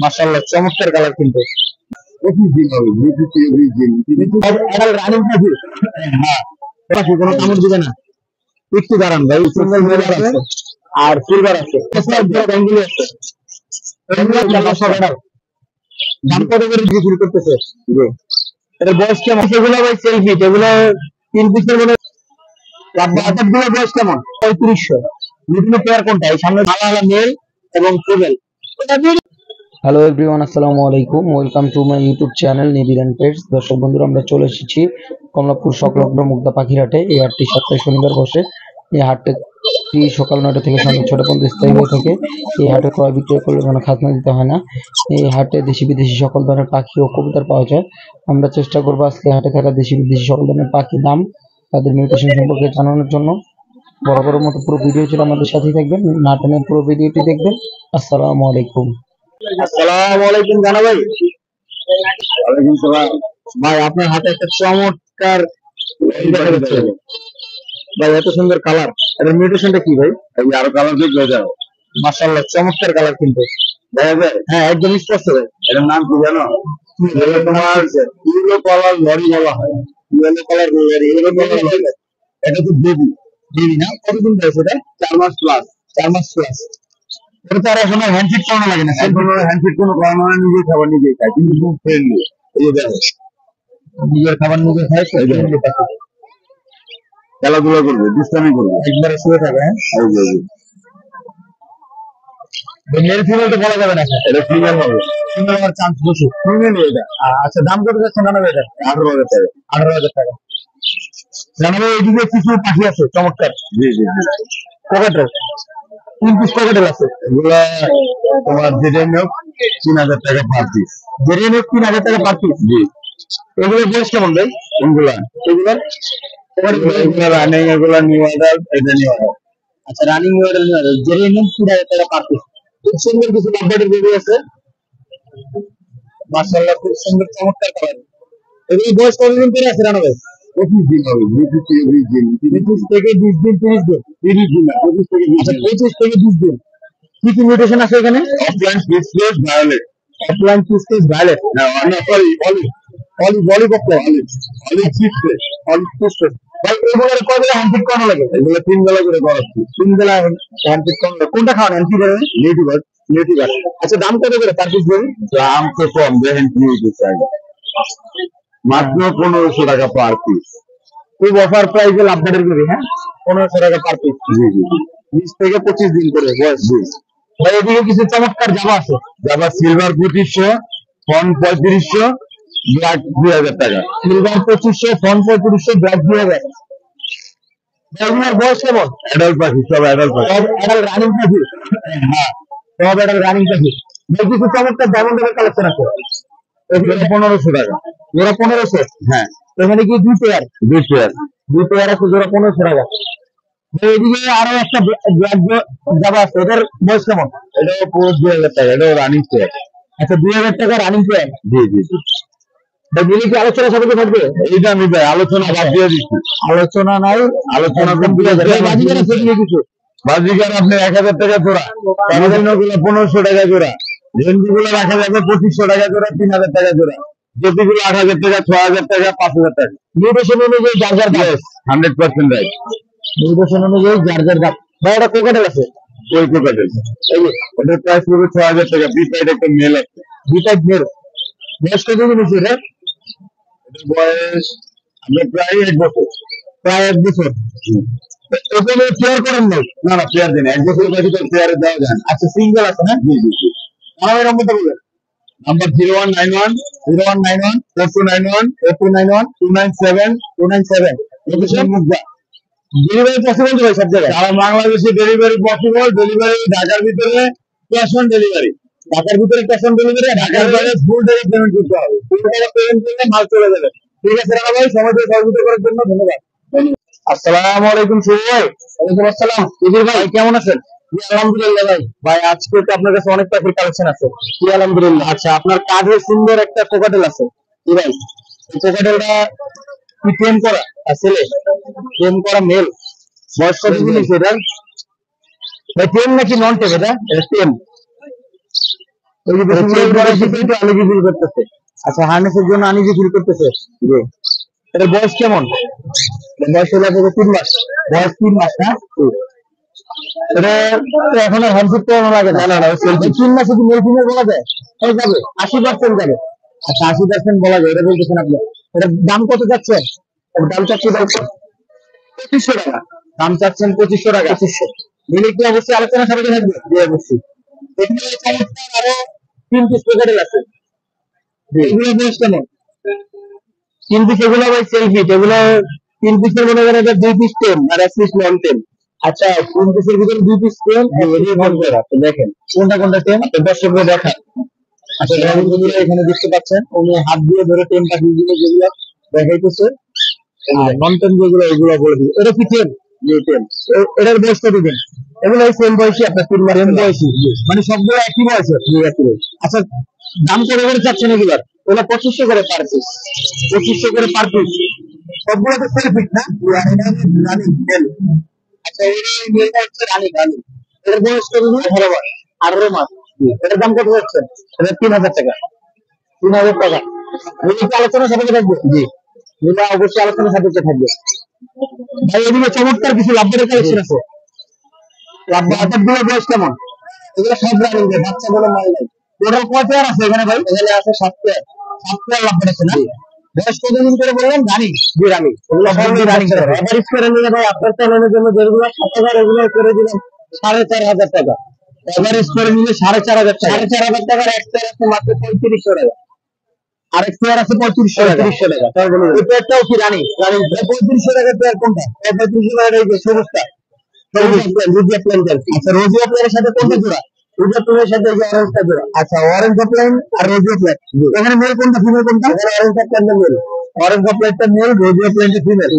মাশাআল্লাহ চমৎকার কালার কিন্তু পঁচিশ দিন হবে, 20 রানিং পাখি। হ্যাঁ, পাখি কোনো কামড় দিবে না। একটু দাঁড়ান ভাই, সিঙ্গেল মেল আছে আর সিলভার আছে, সব বড় রঙগুলো আছে। দাম কত করে বিক্রি করতেছে? এটা বয়স কেমন? সেগুলো ভাই সেলফি, এগুলো 3 পিসের মনে গুলো বয়স কেমন? 3500। বিভিন্ন পেয়ার কোনটা? এই সামনে ভালো ভালো মেল এবং ফিমেল। হ্যালো এভরিওয়ান, আসসালামু আলাইকুম। Welcome to my YouTube channel নিবিড় এন্ড পেটস। দর্শক বন্ধুরা, আমরা চলে এসেছি কমলাপুর সংলগ্ন মুগদা পাখির হাটে। এই হাটটি সপ্তাহে শনিবার বসে। এই হাটটি সকাল 9টা থেকে সন্ধ্যা 6টা পর্যন্ত স্থায়ী হয়ে থাকে। এই হাটে ক্রয় বিক্রয় করলে কোনো খাজনা দিতে হয় না। এই হাটে দেশি বিদেশি সকল ধরনের পাখি ও কবুতর পাওয়া যায়। আমরা চেষ্টা করবো আজকে হাটে থাকা দেশি বিদেশি সকল ধরনের পাখির দাম, তাদের মিউটেশন সম্পর্কে জানানোর জন্য। বরাবরের মতো পুরো ভিডিও ছিল, আমাদের সাথেই থাকবেন, না টেনে পুরো ভিডিওটি দেখবেন। আসসালামু আলাইকুম। আসসালামু আলাইকুম জানা ভাই। ওয়ালাইকুম সালাম। ভাই আপনার হাতে একটা চমৎকার ভাই, এত সুন্দর কালার, এটার মিউটেশনটা কি ভাই? আরো কালার দেখবে যাও। মাশাআল্লাহ চমৎকার কালার কিন্তু দেখা যায়। হ্যাঁ, একদম স্পষ্ট ভাই। এটার নাম কি জানো? এটা তোমার ইউরো কালার লরি বলা হয়। Yellow colour lorry, euro colour lorry. এটা তো বেবি। বেবি না? কতদিন বয়স এটা? 4 মাস প্লাস। 4 মাস প্লাস। এটা তো আর এখন হ্যান্ডফিট করানো লাগে না, এখন হ্যান্ডফিট কোনো করানো হয়, নিজে খাবার নিজে খায়, কিন্তু খুব ফ্রেন্ডলি। এই যে দেখো, নিজের খাবার নিজে খায়, খেলাধুলা করবে, দুষ্টামি করবে, একবারে শুয়ে থাকে। হ্যাঁ, মেল ফিমেল তো বলা যাবে না, এটা ফিমেল হবে। ফিমেল হওয়ার চান্স বেশি। ফিমেল এটা। আচ্ছা, দাম কত যাচ্ছে জানা ভাই? এটা 18,000 টাকা। 18,000 টাকা। জানা ভাই, এদিকে কিছু পাখি আছে চমৎকার। জি জি। কোকাটেল, 3 পিস কোকাটেল আছে। এগুলা তোমার যেটা নিয়োগ 3,000 টাকা পার পিস। যেটা নিয়ে 3,000 টাকা পার পিস। জি। এগুলো বয়স কেমন ভাই? কোনগুলা? এগুলো এগুলা রানিং, এগুলা নিউ অর্ডার, এটা নিউ অর্ডার। আচ্ছা, রানিং মডেল নিয়ে যেটা নিয়ে 3,000 টাকা পার পিস। খুব সুন্দর কিছু লাভবার্ডের বেবি আছে, মাশাআল্লাহ খুব সুন্দর চমৎকার কালার। এগুলো বয়স কতদিন করে আছে জানো ভাই? 25 দিন হবে, 20 থেকে 20 দিন। 25 থেকে 20 দিন, 30 দিন। 30 দিন না, 25 থেকে 20 আচ্ছা, দিন। 25 থেকে 20 দিন। কি কি মিউটেশন আছে এখানে? Opaline Fischer's violet. অফলাইন পিসকেস ভায়োলেট, না না, sorry, olive. Olive popcorn, olive Fischer's. Olive পিসকেস। ভাই এগুলোর কয়বেলা হ্যান্ডফিট করানো লাগে? এগুলো 3 বেলা করে করাচ্ছি। 3 বেলা হ্যান্ডফিট করানো লাগে। কোনটা খাওয়ান? হ্যান্ডফিট করে নেটিভার। নেটিভার। আচ্ছা, দাম কত করে পার পিস দেবেন? দাম তো কম, দেখেন কি হইতে চাই, মাত্র 1500 টাকা পার পিস। খুব অফার প্রাইসে লাভবার্ডের বেবি। হ্যাঁ, 1500 টাকা পার পিস। জি জি। 20 থেকে 25 দিন করে বয়স। জি। ভাই এদিকে কিছু চমৎকার জামা আছে। যাবার সিলভার 2500, ফন 3500, ব্ল্যাক 2000 টাকা। Silver 2500, fawn 3500, black 2000। এগুলোর বয়স কেমন? অ্যাডাল্ট পাখি, সব অ্যাডাল্ট পাখি। সব অ্যাডাল্ট রানিং পাখি। হ্যাঁ। সব অ্যাডাল্ট রানিং পাখি। ভাই কিছু চমৎকার ডায়মন্ডের কালেকশন আছে। এগুলো 1500 টাকা। জোড়া 1500। হ্যাঁ। এখানে কি 2 পেয়ার? 2 পেয়ার। 2 পেয়ার আছে, জোড়া 1500 টাকা। ভাই এদিকে আরো একটা ব্ল্যাক জামা আছে, এটার বয়স কেমন? এটাও পুরো 2000 টাকা, এটাও রানিং পেয়ার। আচ্ছা, 2000 টাকা রানিং পেয়ার। জি জি জি। ভাই দিলে কি আলোচনা সাপেক্ষে থাকবে? এইটা আমি ভাই আলোচনা বাদ দিয়ে দিচ্ছি। আলোচনা নাই, আলোচনা একদম 2000 টাকা। বাজিকার আছে এদিকে কিছু? বাজিকার আপনি 1000 টাকা জোড়া, গুলো 1500 টাকা জোড়া, রেঞ্জিগুলো রাখা যাবে 2500 টাকা জোড়া, 3000 টাকা জোড়া, জ্যোতিগুলো 8000 টাকা, 6000 টাকা, 5000 টাকা। নির্দেশন অনুযায়ী যার যার দাম। 100% রাইট। নির্দেশন অনুযায়ী যার যার দাম। ভাই এটা কোকাটেল আছে। ওই কোকাটেল ওটার প্রাইস পড়বে 6000 টাকা। বিটাইড একটা মেল আছে। দুইটা মেল। বয়স কতদিন হয়েছে এটা? এটার বয়স আপনার প্রায় 1 বছর। প্রায় 1 বছর। ওখানে পেয়ার করেন নাই? না না, পেয়ার দিন 1 বছর বাকি তো পেয়ারে দেওয়া যায় না। আচ্ছা, সিঙ্গেল আছে না? জি জি জি। আমার নম্বরটা বলবেন। Number 0191 0191 4291 4291 297 297। Location Mugda. Delivery possible তো ভাই সব জায়গায়? সারা বাংলাদেশে ডেলিভারি পসিবল। ডেলিভারি ঢাকার ভিতরে ক্যাশ অন ডেলিভারি। ঢাকার ভিতরে ক্যাশ অন ডেলিভারি, ঢাকার বাইরে ফুল টাকা পেমেন্ট করতে হবে। ফুল টাকা পেমেন্ট করলে মাল চলে যাবে। ঠিক আছে রানা ভাই, সময় দিয়ে সহযোগিতা করার জন্য ধন্যবাদ। আসসালামু আলাইকুম শুভ ভাই। ওয়ালাইকুম আসসালাম। সুধীর ভাই কেমন আছেন? জি আলহামদুলিল্লাহ ভাই। ভাই আজকে তো আপনার কাছে অনেক পাখির কালেকশন আছে। জি আলহামদুলিল্লাহ। আচ্ছা, আপনার কাঁধে সুন্দর একটা কোকাটেল আছে। জি ভাই, এই কোকাটেলটা কি টেম করা ছেলে? টেম করা মেল। বয়স কতদিন হয়েছে এটার? ভাই টেম নাকি নন টেম? এটা টেম। ওই যে বেশি একটু আনিজি ফিল করতেছে। আচ্ছা, হার্নেসের জন্য আনিজি ফিল করতেছে। জি। এটার বয়স কেমন? বয়স হলো আপনাদের 3 মাস। বয়স 3 মাস না? এটা এখন আর হ্যান্ডসেট করানো লাগে না। না, 3 মাসে কি মেল ফিমেল বলা যায়? হয়ে যাবে, 80% যাবে। আচ্ছা, 80% বলা যায়, এটা বলতেছেন আপনি। এটার দাম কত যাচ্ছে? দাম চাচ্ছি 2500 টাকা। দাম চাচ্ছেন 2500 টাকা। 2500 মিলে কি অবশ্যই আলোচনা সাপেক্ষে থাকবে? জি, অবশ্যই। এখানে চমৎকার আরো 3 পিস প্যাকেটেল আছে। এগুলো বয়স কেমন? 3 পিস এগুলো ভাই সেলফি, এগুলো 3 পিসের মনে করেন 2 পিস টেম আর 1 পিস নন টেম। আচ্ছা, 3 পিসের ভিতরে 2 পিস টেম দেখেন কোনটা কোনটা টেম দর্শকরা দেখান। আচ্ছা, এখানে দেখতে পাচ্ছেন উনি হাত দিয়ে ধরে টেম পাখিগুলো যেগুলো দেখাইতেছে, নন টেম যেগুলো এগুলো বলে দিই। এটা কি টেম? যে টেম। এটার বয়স কত দিন? এগুলো সেম বয়সী, আপনার 3 মাস বয়সী, মানে সবগুলো একই বয়সে। আচ্ছা, দাম কত করে চাচ্ছেন এগুলার? ওগুলো 2500 করে পার পিস। 2500 করে পার পিস। সবগুলো তো সেলফিট না? Running male. আচ্ছা, এই মেলটা হচ্ছে রানিং। এর বয়স কত দিন? 18 মাস। 18 মাস। এটার দাম কত যাচ্ছে? এটা 3000 টাকা। 3000 টাকা। এগুলো কি আলোচনা সাপেক্ষে থাকবে? জি, এগুলো অবশ্যই আলোচনা সাপেক্ষে থাকবে। ভাই, এদিকে চমৎকার কিছু লাভবারের কালেকশন আছে। লাভবারগুলোর বয়স কেমন? এগুলো সব রানিং, বাচ্চাগুলো মাল নাই। টোটাল কয় পেয়ার আছে এখানে ভাই? এখানে আছে 7 পেয়ার। 7 পেয়ার লাভবার আছে না? বয়স কতদিন করে বললেন? রানিং। জি, রানিং। এগুলো সবই রানিং। এভারেজ করে নিলে ভাই আপনার চ্যানেলের জন্য যেগুলো 7000, এগুলো করে দিলাম 4500 টাকা। এভারেজ করে নিলে 4500 টাকা। 4500 টাকার এক পেয়ার আছে মাত্র 3500 টাকা। আরেক পেয়ার আছে 3500 টাকা। 3500 টাকা। এই পেয়ারটাও কি রানিং? রানিং। 3500 টাকার পেয়ার কোনটা? 3500 টাকার এই যে সবুজটা। Rosea plane. আচ্ছা, রোজিয়া প্লেনের সাথে কোনটা জোড়া? রোজিয়া প্লেনের সাথে এই যে অরেঞ্জটা জোড়া। আচ্ছা, অরেঞ্জ প্লেন আর রোজিয়া প্লেন। এখানে মেল কোনটা, ফিমেল কোনটা? অরেঞ্জ প্লেনটা মেল। অরেঞ্জ প্লেনটা মেল, রোজিয়া প্লেনটা ফিমেল।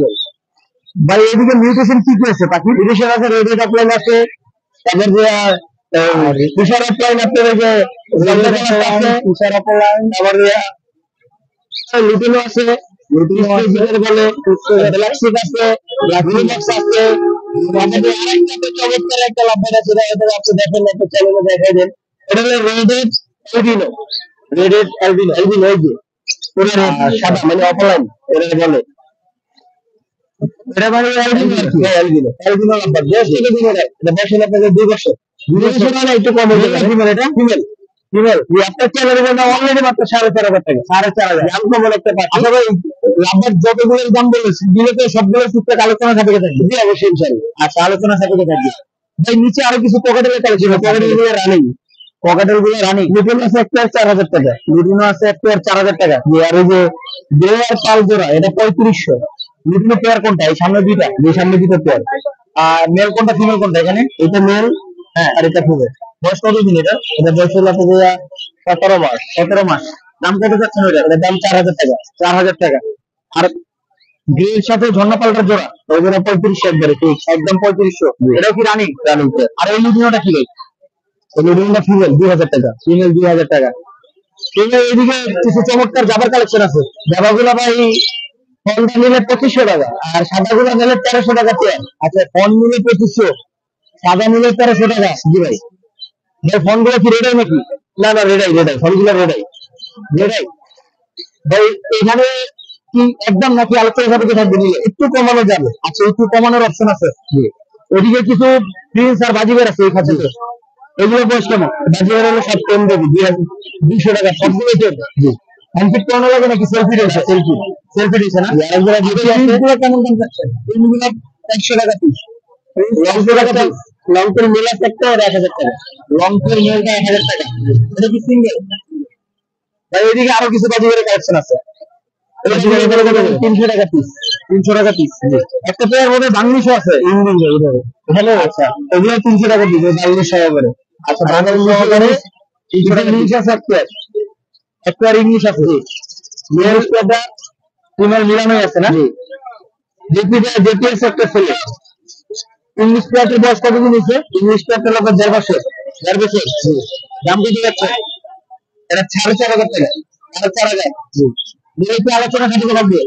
ভাই, এদিকে মিউটেশন কি কি আছে পাখি? মিউটেশন আছে, রোজিয়া প্লেন আছে, তারপর যে তুষার প্লেন, আপনার এই যে তুষার প্লেন, তারপর লুটিনো আছে, লুটিনো বলে, ব্ল্যাকশিপ আছে, ব্ল্যাকশিপ আছে। আমাদের আরেকটা চমৎকার একটা লাভবান আছে, এটা আপনি দেখেন, একটা চ্যানেলে দেখাই দেন। এটা হলো রেডেড অ্যালবিনো। রেডেড অ্যালবিনো, অ্যালবিনো এই যে পুরো সাদা, মানে অফলাইন এটা বলে। এটা মানে অ্যালবিনো আর কি। অ্যালবিনো, অ্যালবিনো লাভবান। বয়স কত দিন? এটা বয়স হলো আপনাদের 2 বছর। 2 বছর মানে একটু কম হয়ে যাবে। ফিমেল, এটা ফিমেল। ফিমেল আপনার চ্যানেলের জন্য অলরেডি মাত্র 4500 টাকা। 4500 দাম কম একটা পাচ্ছি। আচ্ছা ভাই, লাভবার যতগুলোর দাম বলেছি দিলে তো সবগুলোর টুকটাক আলোচনা সাপেক্ষে থাকবে। জি, অবশ্যই ইনশাআল্লাহ। আচ্ছা, আলোচনা সাপেক্ষে থাকবে। ভাই, নিচে আরো কিছু পকেটের কালেকশন। পকেটের গুলো রানিং। পকেটের গুলো রানিং। লুটিনো আছে একটা 4000 টাকা। লুটিনো আছে একটা 4000 টাকা। আর এই যে গ্রে আর পাল জোড়া, এটা 3500। লুটিনো পেয়ার কোনটা? এই সামনে দুইটা, এই সামনে দুটো পেয়ার। আর মেল কোনটা, ফিমেল কোনটা? এখানে এটা মেল, হ্যাঁ, আর এটা ফিমেল। বয়স কত দিন এটা? এটা বয়স হলো আপনাদের 17 মাস। 17 মাস। দাম কত যাচ্ছেন ওইটা? এটার দাম 4000 টাকা। 4000 টাকা। আর গ্রিল সাথে ঝর্ণা পাল্টার জোড়া, ওই জোড়া 3500 একবারে ঠিক, একদম 3500। এটাও কি রানিং? রানিং। আর এই লুটিনোটা কি ভাই? এই লুটিনোটা ফিমেল, 2000 টাকা। ফিমেল 2000 টাকা। ফিমেল। এদিকে কিছু চমৎকার জাবার কালেকশন আছে। জাবাগুলো ভাই ফোনটা নিলে 2500 টাকা, আর সাদাগুলো নিলে 1300 টাকা পেয়ার। আচ্ছা, ফোন নিলে 2500, সাদা নিলে 1300 টাকা। জি ভাই। ভাই, ফোন গুলো কি রেডাই নাকি? না না, রেডাই ফোন গুলো রেডাই। ভাই, এখানে কি একদম নাকি আলোচনা সাপেক্ষে থাকবে? নিলে একটু কমানো যাবে। আচ্ছা, একটু কমানোর অপশন আছে। ওদিকে কিছু প্রিন্স আর বাজিগার আছে এই খাঁচাতে। এগুলো বয়স কেমন? বাজিগার হলো সব টেন দেবো, 200 টাকা সবগুলো টেন। জি। হ্যান্ডফিট করানো লাগে নাকি সেলফি রয়েছে? সেলফি, সেলফি রয়েছে না? গুলো কেমন দাম চাচ্ছেন? এইগুলো 100 টাকা পিস। লংপুর মেল আছে একটা, 1000 টাকা। লংপুর মেলটা 1000 টাকা। এটা কি সিঙ্গেল? ভাই, এদিকে আরো কিছু বাজিগারের কালেকশন আছে। 300 টাকা পিস। 300 টাকা পিস। একটা পেয়ার মধ্যে বাংলিশও আছে। এখানে আচ্ছা, এগুলো 300 টাকা পিস, বাংলিশ সহকারে। আচ্ছা, বাংলিশ সহকারে ইংলিশ আছে এক পেয়ার। এক পেয়ার ইংলিশ আছে। মেল পেয়ারটা ফিমেল মিলানোই আছে না? জেপি আছে একটা ছেলে। ইংলিশ পেয়ারটার বয়স কতদিন হয়েছে? ইংলিশ পেয়ারটা লোক 1.5 বছর। 1.5 বছর। দাম কত যাচ্ছে? এটা 4500 টাকা। 4500। কি আলোচনা সাপেক্ষে থাকবে?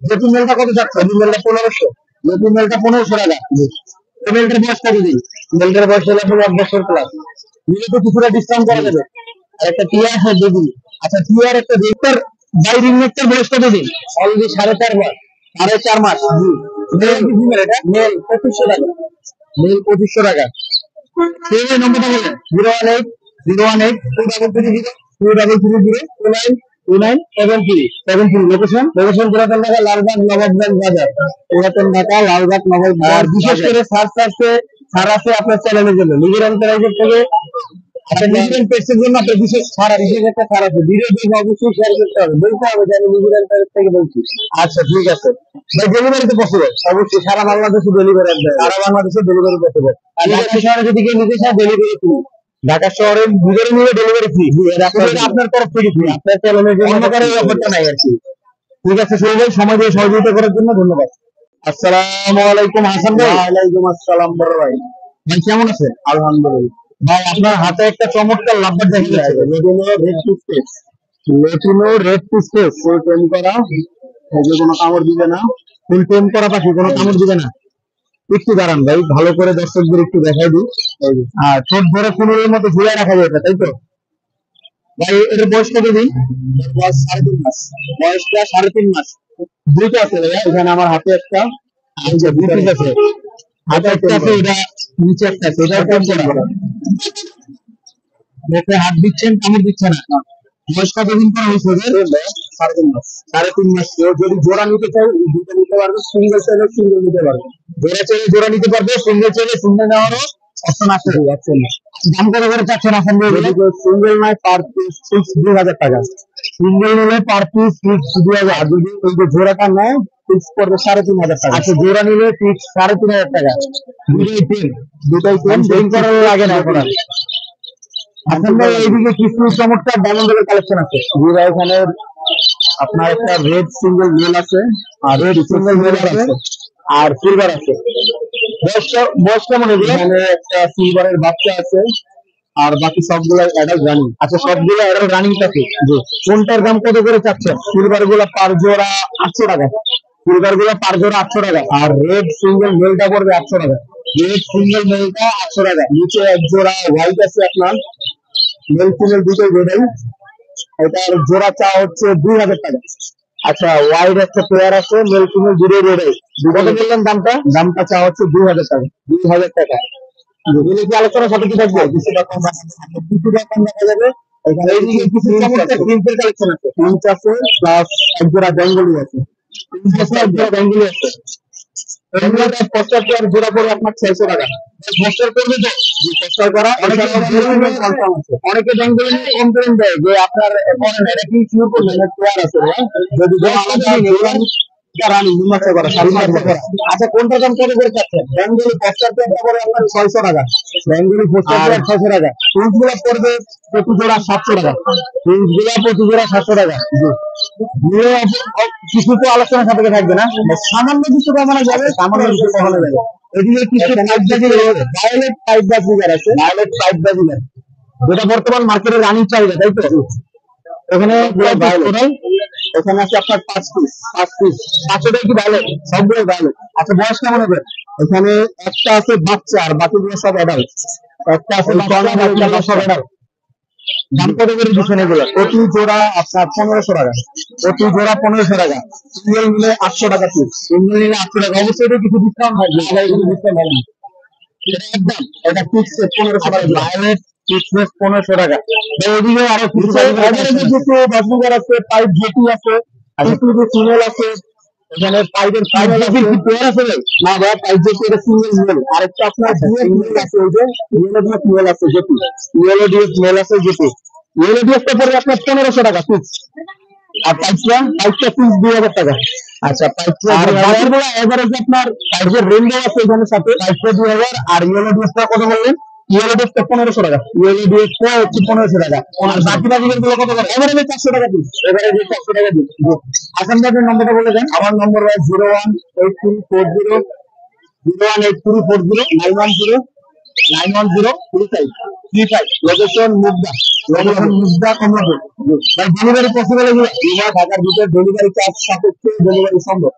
নতুন মেলটা কত যাচ্ছে? নতুন মেলটা 1500। নতুন মেলটা 1500 টাকা। মেলটার বয়স কতদিন? মেলটার বয়স হলো 1 বছর প্লাস। নিলে তো কিছুটা ডিসকাউন্ট করা যাবে। আর একটা টিয়া আছে বেবি। আচ্ছা টিয়ার একটা রেক্টর বাই রিং নেকটার বয়স কত দিন? অলরেডি 4.5 মাস। 4.5 মাস। জি। মেল কি ফিমেল এটা? মেল 2500 টাকা। মেল 2500 টাকা। সেই নম্বরটা বলেন 018-018-233-233-292973 লোকেশন পুরাতন ঢাকা লালবাগ নবাবগঞ্জ বাজার। পুরাতন ঢাকা লালবাগ নবাবগঞ্জ। আর বিশেষ করে সার্চ ছাড় আছে আপনার চ্যানেলের জন্য নিজের এন্টারপ্রাইজের থেকে। আচ্ছা নিজের পেজের জন্য আপনার বিশেষ ছাড় আর বিশেষ একটা ছাড় আছে। ভিডিও দেখে অবশ্যই শেয়ার করতে হবে, বলতে হবে যে আমি নিজের এন্টারপ্রাইজ থেকে বলছি। আচ্ছা ঠিক আছে ভাই, ডেলিভারি তো পসিবল? অবশ্যই সারা বাংলাদেশে ডেলিভারি আসবে, সারা বাংলাদেশে ডেলিভারি পসিবল। আর ঢাকা শহরে যদি কেউ নিতে চায় ডেলিভারি ফ্রি। ঢাকা শহরে ভিতরে নিলে ডেলিভারি ফ্রি, আপনার তরফ থেকে ফ্রি। আপনার চ্যানেলের জন্য অন্য কারো অফারটা নাই আর কি। ঠিক আছে শুরু ভাই, সময় দিয়ে সহযোগিতা করার জন্য ধন্যবাদ। আসসালামু আলাইকুম হাসান ভাই। ওয়ালাইকুম আসসালাম বড় ভাই। ভাই কেমন আছেন? আলহামদুলিল্লাহ। ভাই আপনার হাতে একটা চমৎকার লাভবার দেখা যাচ্ছে, লেটিনো রেড টুথপেস্ট। লেটিনো রেড টুথপেস্ট ফুল টেম করা, এই যে কোনো কামড় দিবে না। ফুল টেম করা পাখি, কোনো কামড় দিবে না। একটু দাঁড়ান ভাই, ভালো করে দর্শকদের একটু দেখাই দিই। আর ঠোঁট ধরে ফুলের মতো ঝুলে রাখা যায় এটা, তাই তো? ভাই এটার বয়স কত দিন? বয়স 3.5 মাস। বয়সটা 3.5 মাস। দুইটা আছে ভাইয়া, এখানে আমার হাতে একটা, এই যে দুটো আছে। হাতে একটা আছে, এটা নিচে একটা আছে, এটা টেম করা। মুখে হাত দিচ্ছেন, কামড় দিচ্ছে না। বয়স কতদিন পর হয়েছে ওদের? 3.5 মাস। 3.5 মাস। কেউ যদি জোড়া নিতে চাই দুটো নিতে পারবে, সিঙ্গেল চাইলে সিঙ্গেল নিতে পারবে। জোড়া চাইলে জোড়া নিতে পারবে, সিঙ্গেল চাইলে সিঙ্গেল নেওয়ারও অপশন আছে। দাম কত করে চাচ্ছেন আসান ভাই? সিঙ্গেল নয় পার পিস ফিক্স 2000 টাকা। সিঙ্গেল নিলে পার পিস ফিক্স 2000। আর যদি ওই যে জোড়াটা নেয় ফিক্স করবে 3500 টাকা। আচ্ছা জোড়া নিলে ফিক্স 3500 টাকা। দুটাই সেম করার লাগে না এখন আর। এখন ভাই এইদিকে কিছু চমৎকার ডায়মন্ডের কালেকশন আছে। জি ভাই, এখানে আপনার একটা রেড সিঙ্গেল মেল আছে, আর রেড সিঙ্গেল মেল আছে, আর সিলভার আছে। বয়স কেমন এগুলো? এখানে একটা সিলভারের বাচ্চা আছে, আর বাকি সবগুলো অ্যাডাল্ট রানিং। আচ্ছা সবগুলো অ্যাডাল্ট রানিং থাকে। জি। কোনটার দাম কত করে চাচ্ছেন? সিলভার গুলো পার জোড়া 800 টাকা। সিলভার গুলো পার জোড়া 800 টাকা, আর রেড সিঙ্গেল মেলটা পড়বে 800 টাকা। রেড সিঙ্গেল মেলটা 800 টাকা। নিচে এক জোড়া হোয়াইট আছে আপনার, মেল ফিমেল দুটোই বেড়াই। এটার জোড়া চা হচ্ছে 2000 টাকা। আচ্ছা ওয়াইড একটা পেয়ার আছে, মেল ফিমেল দুটোই বেড়াই। কত বললেন দামটা? দামটা চা হচ্ছে 2000 টাকা। 2000 টাকা। দিলে কি আলোচনা সাপেক্ষে থাকবে? কিছুটা কম দেখা যাবে। এখানে এইদিকে কিছু চমৎকার প্রিন্টের কালেকশন আছে। প্রিন্ট আছে প্লাস এক জোড়া বেঙ্গলি আছে। প্রিন্ট আছে, এক জোড়া বেঙ্গলি আছে। পোস্টার পেয়ার জোড়া করে আপনার 600 টাকা। পোস্টার করবে তো? পোস্টার করা অনেকে বেঙ্গলি নিয়ে কমপ্লেন দেয় যে আপনার করেন এটা কি শুরু করলেন, পেয়ার আছে যদি রানি নির্মাণ করা আচ্ছা কোনটা দাম কত করে চাচ্ছেন? বেঙ্গলি পোস্টার পেয়ারটা করে আপনার 600 টাকা। বেঙ্গলি পোস্টার পেয়ার 600 টাকা। প্রিন্ট গুলো পড়বে প্রতি জোড়া 700 টাকা। প্রিন্ট গুলো প্রতি জোড়া 700 টাকা। জি। কিছু তো আলোচনা সাপেক্ষে থাকবে না, সামান্য কিছু কমানো যাবে, সামান্য কিছু কমানো যাবে। এদিকে কিছু ভায়োলেট পাইপ বাজিগার আছে, ভায়োলেট পাইপ বাজিগার, যেটা বর্তমান মার্কেটে রানিং চাহিদা, তাই তো? এখানে এখানে আছে আপনার 5 পিস 500 কি ভায়োলেট? সবগুলো ভায়োলেট। আচ্ছা বয়স কেমন হবে? এখানে একটা আছে বাচ্চা, আর বাকিগুলো সব অ্যাডাল্ট। একটা আছে বাচ্চা, সব অ্যাডাল্ট। দাম কত করে দিচ্ছেন এগুলো? প্রতি জোড়া আপনার 1500 টাকা। প্রতি জোড়া 1500 টাকা। সিঙ্গেল নিলে 800 টাকা পিস। সিঙ্গেল নিলে 800 টাকা। অবশ্যই এটা কিছু ডিসকাউন্ট থাকবে, ডিসকাউন্ট হবে না। এটা একদম এটা ফিক্স 1500 টাকা। ভায়োলেট ফিক্স 1500 টাকা। এদিকে আরো কিছু বাজুগার আছে, পাইপ জেটি আছে, সিঙ্গেল আছে। এখানে পাইপের পেয়ার আছে না ভাই? পাইপ জেটি এটা সিঙ্গেল মেল। আরেকটা আপনার সিঙ্গেল আছে, ওই যে ইয়েলো ডিএস মেল আছে জেটি। ইয়েলো ডিএস মেল আছে জেটি। ইয়েলো ডিএসটা পড়বে আপনার 1500 টাকা ফিক্স। আর পাইপটা ফিক্স 2000 টাকা। আচ্ছা পাইপটা আর বাকিগুলো এভারেজ আপনার পাইপের রেঞ্জও আছে এখানে সাথে। পাইপটা 2000, আর ইয়েলো ডিএসটা কত বললেন? ইয়েলো ডিএসটা 1500 টাকা। ইয়েলো ডিএসটা হচ্ছে 1500 টাকা। আর বাকি বাকিগুলো কত করে? এভারেজে 400 টাকা পিস। এভারেজে 400 টাকা পিস। আসাম ভাইয়ের নম্বরটা বলে দেন। আমার নম্বর হয় 018340910 91035। লোকেশন মুগদা। কমলাপুর। ভাই ডেলিভারি পসিবল? ঢাকার ভিতরে ডেলিভারি চার্জ সাপেক্ষে ডেলিভারি সম্ভব।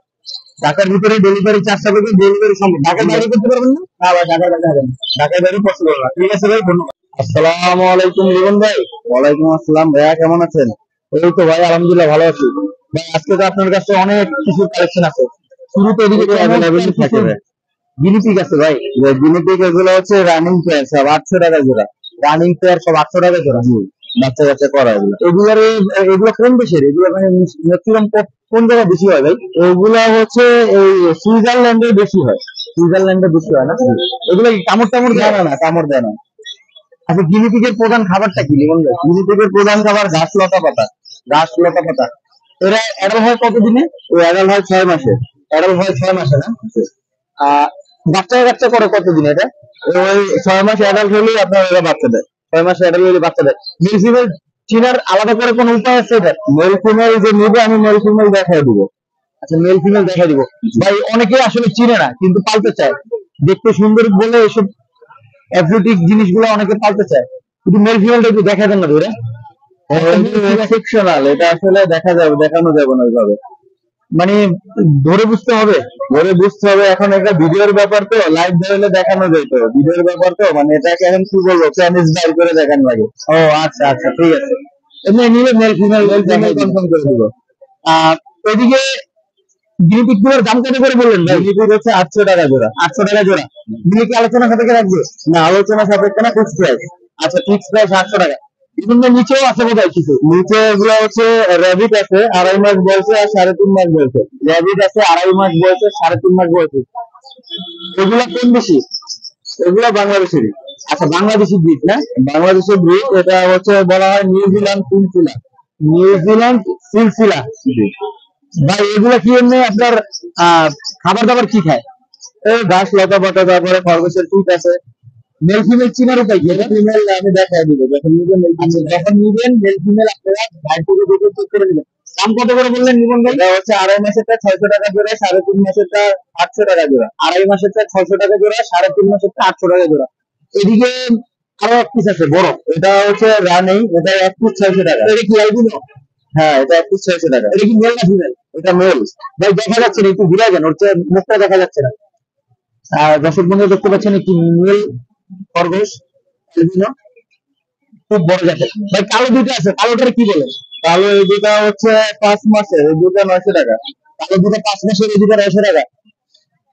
ঢাকার ভিতরে ডেলিভারি চার্জ সাপেক্ষে ডেলিভারি সম্ভব। ঢাকার বাইরে করতে পারবেন না? না ভাই ঢাকার বাইরে হবে না। ঢাকার বাইরে পসিবল না। ঠিক আছে ভাই, ধন্যবাদ। আসসালামু আলাইকুম লিমন ভাই। ওয়ালাইকুম আসসালাম ভাইয়া, কেমন আছেন? এই তো ভাই আলহামদুলিল্লাহ ভালো আছি। ভাই আজকে তো আপনার কাছে অনেক কিছু কালেকশন আছে। শুরুতে এদিকে অ্যাভেলেবেল থাকে ভাই। গিনিপিগ আছে ভাই। গিনিপিগ এগুলো হচ্ছে রানিং পেয়ার, সব 800 টাকা জোড়া। রানিং পেয়ার সব 800 টাকা জোড়া। বাচ্চা কাচ্চা করা এগুলো। এগুলো কোন দেশের? এগুলো মানে ম্যাক্সিমাম কোন জায়গায় বেশি হয় ভাই? এগুলো হচ্ছে এই সুইজারল্যান্ডে বেশি হয়। সুইজারল্যান্ডে বেশি হয় না? এগুলো কি কামড় টামড় দেয়? না, কামড় দেয় না। আচ্ছা, গিনিপিগের প্রধান খাবারটা কি লিমন ভাই? গিনিপিগের প্রধান খাবার ঘাস লতা পাতা। ঘাস লতা পাতা। এরা অ্যাডাল্ট হয় কতদিনে? ওই অ্যাডাল্ট হয় 6 মাসে। অ্যাডাল্ট হয় 6 মাসে না? আহ বাচ্চা কাচ্চা করে কতদিনে এটা? ওই 6 মাস অ্যাডাল্ট হলেই আপনার এরা বাচ্চা দেয়। 6 মাস অ্যাডাল্ট হলে বাচ্চা দেয়। মেল ফিমেল চিনার আলাদা করে কোনো উপায় আছে এটা? মেল ফিমেল যে নিবে আমি মেল ফিমেল দেখাই দিব। আচ্ছা, মেল ফিমেল দেখাই দিব। ভাই অনেকে আসলে চিনে না কিন্তু পালতে চায়। দেখতে সুন্দর বলে এসব এক্সোটিক জিনিসগুলো অনেকে পালতে চায়, কিন্তু মেল ফিমেলটা একটু দেখা দেন না ধরে। সেকশনাল, এটা আসলে দেখানো যাবে না ওইভাবে। মানে ধরে বুঝতে হবে। ধরে বুঝতে হবে, এখন একটা ভিডিওর ব্যাপার তো, লাইভ ধরলে দেখানো যেত। ভিডিওর ব্যাপার তো, মানে এটাকে এখন কি বলবো, চ্যালেঞ্জ বাইর করে দেখান লাগে। ও আচ্ছা আচ্ছা, ঠিক আছে। এমনি নিলে মেল ফিমেল কনফার্ম করে দিব। ওইদিকে গিনিপিগ গুলোর দাম কত করে বললেন ভাই? গিনিপিগ হচ্ছে 800 টাকা জোড়া। 800 টাকা জোড়া। দিলে কি আলোচনা সাপেক্ষে রাখবে? না, আলোচনা সাপেক্ষে না, ফিক্সড প্রাইস। আচ্ছা, ফিক্সড প্রাইস 800 টাকা। বিভিন্ন নিচেও আছে বোধহয় কিছু। নিচে এগুলো হচ্ছে র্যাবিট আছে 2.5 মাস বয়সে আর 3.5 মাস বয়সে। র্যাবিট আছে 2.5 মাস বয়সে, 3.5 মাস বয়সে। এগুলা কোন দেশি? এগুলা বাংলাদেশেরই। আচ্ছা, বাংলাদেশি ব্রিড না? বাংলাদেশের ব্রিড। এটা হচ্ছে বলা হয় নিউজিল্যান্ড সিলসিলা। নিউজিল্যান্ড সিলসিলা। ভাই এগুলা কি এমনি আপনার খাবার দাবার কি খায়? এই ঘাস লতা পাতা, তারপরে খরগোশের পিট আছে। মেল ফিমেল চিনার উপায় কি? ফিমেল আমি দেখাই দিব যখন নিবেন। যখন নিবেন মেল ফিমেল আপনারা বাইরে থেকে দেখে চেক করে নেবেন। দাম কত করে বললেন নিবন ভাই? এটা হচ্ছে 2.5 মাসেরটা 600 টাকা জোড়া, 3.5 মাসেরটা 800 টাকা জোড়া। 2.5 মাসেরটা 600 টাকা জোড়া, 3.5 মাসেরটা 800 টাকা জোড়া। এদিকে আরো এক পিস আছে বড়, এটা হচ্ছে রানিং, এটা এক পিস 600 টাকা। এটা কি অ্যালবিনো? হ্যাঁ, এটা এক পিস 600 টাকা। এটা কি মেল না ফিমেল? এটা মেল। ভাই দেখা যাচ্ছে না, একটু ঘুরে যান, ওর চেয়ে মুখটা দেখা যাচ্ছে না। আর দর্শক বন্ধু দেখতে পাচ্ছেন কি মেল খরগোশ অ্যালবিনো, খুব বড় জাতের। ভাই কালো দুটো আছে, কালোটার কি বলে? কালো এই দুটা হচ্ছে 5 মাসের, এই দুটা 900 টাকা। কালো দুটো 5 মাসের, এই দুটা 900 টাকা।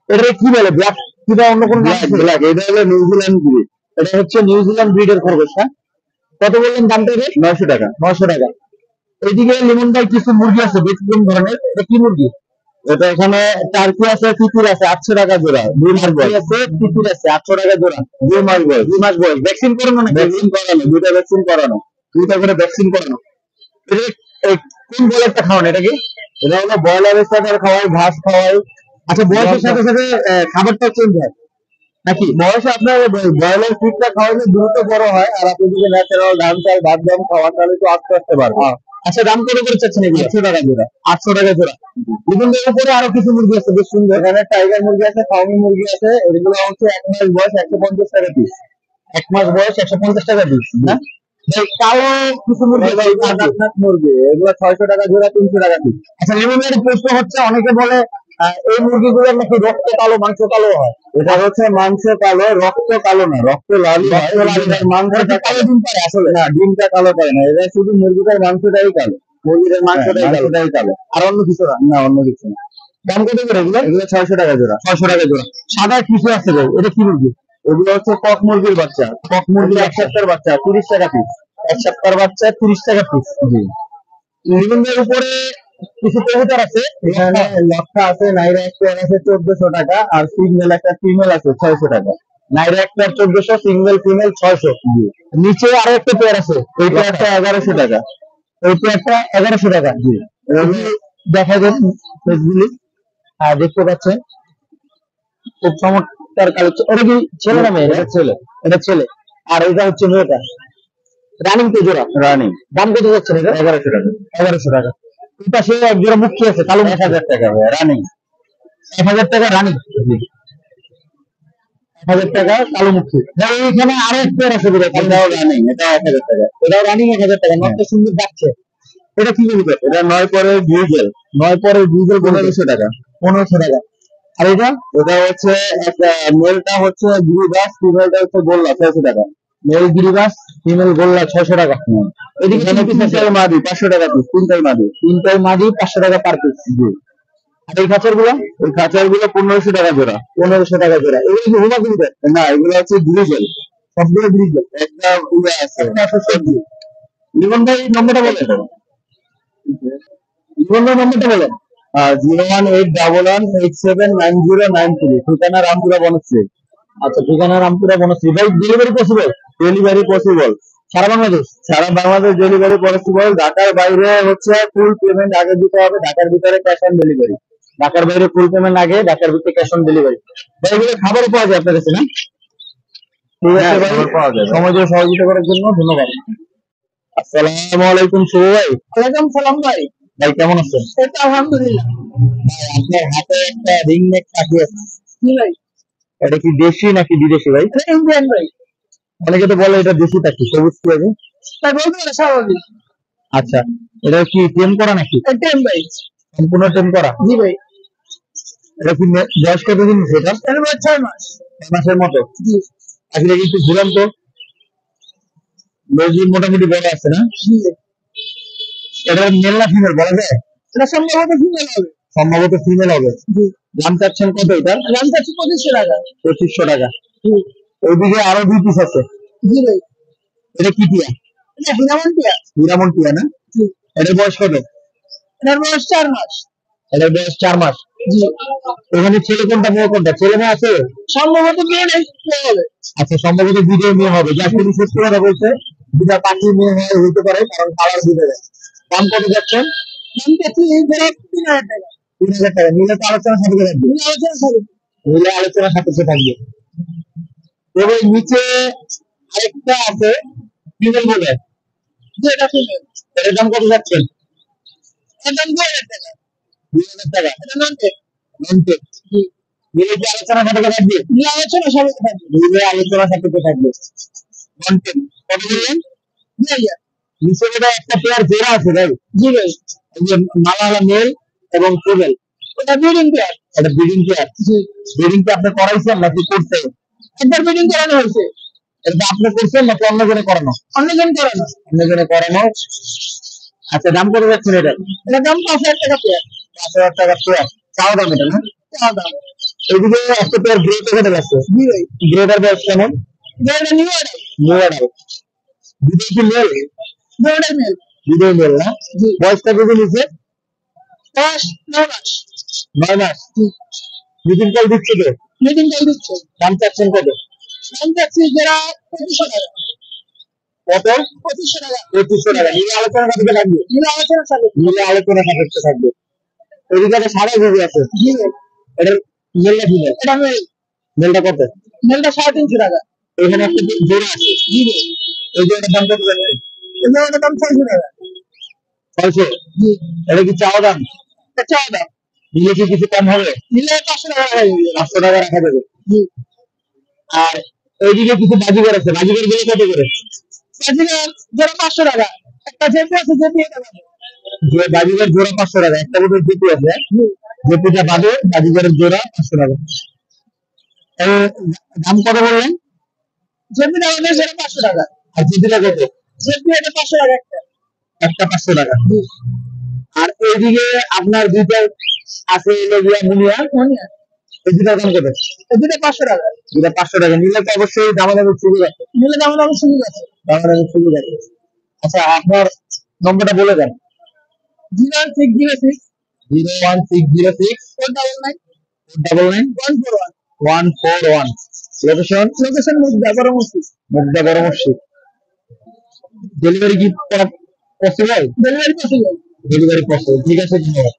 এটা কি বলে? ব্ল্যাক? কিবা অন্য কোনো নাম আছে? ব্ল্যাক, এটা হলো নিউজিল্যান্ড ব্রিড। এটা হচ্ছে নিউজিল্যান্ড ব্রিডের খরগোশ। হ্যাঁ, কত বললেন দামটা? 900 টাকা। 900 টাকা। এইদিকে লিমন ভাই কিছু মুরগি আছে ব্যতিক্রম ধরনের। এটা কি মুরগি? এটা এখানে টার্কি আছে, তিতির আছে 800 টাকা জোড়া। 2 মাস বয়স আছে, তিতির আছে 800 টাকা জোড়া। 2 মাস বয়স। 2 মাস বয়স। ভ্যাকসিন করানো নাকি? ভ্যাকসিন করানো, দুইটা ভ্যাকসিন করানো। দুইটা করে ভ্যাকসিন করানো। এটা এই কোন বয়লারটা খাওয়ানো? এটা কি? এটা হলো ব্রয়লারের স্টার্টার খাওয়াই, ঘাস খাওয়াই। আচ্ছা, বয়সের সাথে সাথে খাবারটা চেঞ্জ হয় নাকি? বয়সে আপনার ব্রয়লার ফিডটা খাওয়ালে দ্রুত বড় হয়, আর আপনি যদি ন্যাচারাল ধান চাল ভাত দাম খাওয়ান তাহলে একটু আস্তে আস্তে বাড়বে। আচ্ছা, দাম কত করে চাচ্ছেন এগুলো? 800 টাকা জোড়া। 800 টাকা জোড়া। বিভিন্ন উপরে আরো কিছু মুরগি আছে বেশ সুন্দর। এখানে টাইগার মুরগি আছে, ফার্মি মুরগি আছে। এগুলো হচ্ছে 1 মাস বয়স 150 টাকা পিস। 1 মাস বয়স 150 টাকা পিস না? ভাই কালো কিছু মুরগি, কাদাকনাথ মুরগি, এগুলো 600 টাকা জোড়া, 300 টাকা পিস। আচ্ছা, লিমনের প্রশ্ন হচ্ছে, অনেকে বলে এই মুরগিগুলো নাকি রক্ত কালো মাংস কালো হয়। এটা হচ্ছে মাংস কালো, রক্ত কালো না, রক্ত লালই হয়। মাংসটা কালো ডিম পারে আসলে না, ডিমটা কালো পায় না। এটা শুধু মুরগিটার মাংসটাই কালো। মুরগিটার মাংসটাই কালো, আর অন্য কিছু না। না, অন্য কিছু না। দাম কত করে এগুলো? এগুলো 600 টাকা জোড়া। 600 টাকা জোড়া। সাদা কিছু আছে ভাই, এটা কি মুরগি? এগুলো হচ্ছে কক মুরগির বাচ্চা। কক মুরগির 1 সপ্তাহের বাচ্চা 30 টাকা পিস। 1 সপ্তাহের বাচ্চা 30 টাকা পিস। জি। লিমনের উপরে কিছু কবুতর আছে, এখানে লক্ষা আছে, নাইরা একটা আছে 1400 টাকা, আর সিগন্যাল একটা ফিমেল আছে 600 টাকা। নাইরা একটা 1400, সিঙ্গেল ফিমেল 600। নিচে আরো একটা পেয়ার আছে, এই পেয়ারটা 1100 টাকা। এই পেয়ারটা 1100 টাকা। জি। দেখা যায় ফেসগুলি, দেখতে পাচ্ছেন খুব চমৎকার কালেকশন। এটা কি ছেলে না মেয়ে? এটা ছেলে। এটা ছেলে। আর এটা হচ্ছে মেয়েটা। রানিং তো জোড়া? রানিং। দাম কত যাচ্ছে এটা? 1100 টাকা। 1100 টাকা। এই পাশে এক জোড়া মুক্তি আছে কালো, 1000 টাকা ভাই রানিং। 1000 টাকা রানিং। জি। 1000 টাকা কালো মুক্তি। এখানে আরো একটা আছে বোধহয়, এটাও রানিং, এটাও 1000 টাকা। এটাও রানিং 1000 টাকা। নটটা সুন্দর যাচ্ছে। এটা কি বলবে? এটা 9 পরের ডিজেল। 9 পরের ডিজেল 1500 টাকা। 1500 টাকা। আর এটা? এটা হচ্ছে একটা মেলটা হচ্ছে গ্রিবাস, ফিমেলটা হচ্ছে গোল্লা 600 টাকা। মেল গিরিবাস, ফিমেল গোল্লা 600 টাকা। এদিকে তিনটাই মাদি 500 টাকা পিস, তিনটাই মাদি 500 টাকা পার পিস। জি। আর এই খাঁচার গুলো? এই খাঁচার গুলো 1500 টাকা জোড়া। 1500 টাকা জোড়া। এগুলো কি হুমা গ্রিজেল? না, এগুলো হচ্ছে গ্রিজেল। সবগুলো গ্রিজেল। একটা উড়ে আছে। একটা সবজি। জীবন ভাই নম্বরটা বলেন। জীবন ভাই নম্বরটা বলেন। 01811879093। ঠিকানা রামপুরা বনশ্রী। আচ্ছা, ঠিকানা রামপুরা বনশ্রী। ভাই ডেলিভারি পসিবল? Delivery possible. সারা বাংলাদেশ? সারা বাংলাদেশ ডেলিভারি পসিবল। ঢাকার বাইরে হচ্ছে ফুল পেমেন্ট আগে দিতে হবে, ঢাকার ভিতরে ক্যাশ অন ডেলিভারি। ঢাকার বাইরে ফুল পেমেন্ট আগে, ঢাকার ভিতরে ক্যাশ অন ডেলিভারি। ভাই এগুলো খাবারও পাওয়া যায় আপনার কাছে না? ঠিক আছে ভাই, সময় দিয়ে সহযোগিতা করার জন্য ধন্যবাদ। আসসালামু আলাইকুম শুভ ভাই। ওয়ালাইকুম সালাম ভাই। ভাই কেমন আছেন? এই তো আলহামদুলিল্লাহ। ভাই আপনার হাতে একটা রিং নেক পাখি আছে। জি ভাই। এটা কি দেশি নাকি বিদেশি ভাই? এটা ইন্ডিয়ান ভাই। অনেকে তো বলে এটা দেশি পাখি, সবুজ কি আছে? তাই বলতে পারে স্বাভাবিক। আচ্ছা, এটা কি টেম করা নাকি? টেম ভাই। সম্পূর্ণ টেম করা? জি ভাই। এটা কি বয়স কতদিন সেটা? এর বয়স 6 মাস। 6 মাসের মতো? জি। আসলে একটু ঘুরান তো। লেজ মোটামুটি বড় আছে না? জি। এটা মেল না ফিমেল বলা যায়? এটা সম্ভবত ফিমেল হবে। সম্ভবত ফিমেল হবে। জি। দাম চাচ্ছেন কত এটা? দাম চাচ্ছি 2500 টাকা। 2500 টাকা। জি। ওইদিকে আরো 2 পিস আছে। জি ভাই। এটা কি টিয়া? এটা হিরামন টিয়া। হিরামন টিয়া না? জি। এটার বয়স কত? এটার বয়স 4 মাস। এটার বয়স 4 মাস। জি। এখানে ছেলে কোনটা মেয়ে কোনটা? ছেলে মেয়ে আছে? সম্ভবত মেয়ে নেই, মেয়ে হবে। আচ্ছা, সম্ভবত দুটো মেয়ে হবে। যা শুধু সত্যি কথা বলছে, দুটা পাখি মেয়ে হতে পারে, কারণ কালার দিতে যায়। দাম কত যাচ্ছেন? দাম চাচ্ছি এই ধরো 3000 টাকা। 3000 টাকা। নিলে তো আলোচনা সাপেক্ষে থাকবে। নিলে আলোচনা সাপেক্ষে থাকবে। এবং নিচে আরেকটা আছে, ফিমেল বলে। জি, এটা ফিমেল। এটার দাম কত যাচ্ছেন? এটার দাম 2000 টাকা। 2000 টাকা। এটা নন-টেক। নন-টেক। জি। নিলে কি আলোচনা সাপেক্ষে থাকবে? নিলে আলোচনা সাপেক্ষে থাকবে। নিলে আলোচনা সাপেক্ষে থাকবে। নন-টেক। কত বললেন? 2000। নিচে এটা একটা পেয়ার জোড়া আছে ভাই। জি ভাই। এই যে মালালা মেল এবং ফিমেল। এটা ব্রিডিং পেয়ার। এটা ব্রিডিং পেয়ার। জি। ব্রিডিং কি আপনি করাইছেন নাকি করতে? একবার ব্রিডিং করানো হয়েছে। এটা আপনি করছেন নাকি অন্য জনে করানো? অন্য জনে করানো। অন্য জনে করানো। আচ্ছা, দাম কত যাচ্ছে এটা? এটা দাম 5000 টাকা পেয়ার। 5000 টাকা পেয়ার। চাওয়া দাম এটা না? চাওয়া দাম। এইদিকে একটা পেয়ার গ্রে প্যাকেট আছে। জি ভাই। গ্রেটার বয়স কেমন? Greater new adult. New adult. দুটোই কি মেল? দুটোই মেল। দুটোই মেল না? জি। বয়সটা কত নিচে? বয়স 9 মাস। 9 মাস। জি। মিটিং কল দিচ্ছে তো? মিটিং কল দিচ্ছে। দাম চাচ্ছেন কত? দাম চাচ্ছি যারা 2500 টাকা। কত? 2500 টাকা। 2500 টাকা। নিলে আলোচনা সাপেক্ষে থাকবে? নিলে আলোচনা সাপেক্ষে। নিলে আলোচনা সাপেক্ষে থাকবে। এদিকে একটা সাদা ঘুঘু আছে। জি ভাই। এটার মেল না ফিমেল? এটা মেল। মেলটা কত? মেলটা 350 টাকা। এখানে একটা জোড়া আছে। জি ভাই। এই জোড়াটার দাম কত যাচ্ছে? এই জোড়াটার দাম 600 টাকা। 600? জি। এটা কি চাওয়া দাম? এটা চাওয়া দাম। নিলে কি কিছু কম হবে? নিলে 500 টাকা রাখা যাবে। 500 টাকা রাখা যাবে। জি। আর এইদিকে কিছু বাজিগর আছে। বাজিগর গুলো কত করে? বাজিগর জোড়া 500 টাকা। একটা জেপি আছে, জেপি এটা বাদে। যে বাজিগর জোড়া 500 টাকা। একটা বোধহয় জেপি আছে। জেপিটা বাদে বাজিগরের জোড়া 500 টাকা। দাম কত বললেন? জেপিটা বাদে জোড়া 500 টাকা। আর জেপিটা কত? জেপি এটা 500 টাকা একটা। একটা 500 টাকা। জি। আর এইদিকে আপনার দুইটা আছে হলো গিয়া মুনিয়া। মুনিয়া। এই দুটার দাম কত? এই দুটো 500 টাকা। দুটো 500 টাকা। নিলে তো অবশ্যই দামাদামির সুযোগ আছে। নিলে দামাদামির সুযোগ আছে। দামাদামির সুযোগ আছে। আচ্ছা, আপনার নম্বরটা বলে দেন। 01606 01606 499 499 141 141। লোকেশন মুগদা বড় মসজিদ। মুগদা বড় মসজিদ। ডেলিভারি কি possible? Delivery possible. Delivery possible. ঠিক আছে, ধন্যবাদ।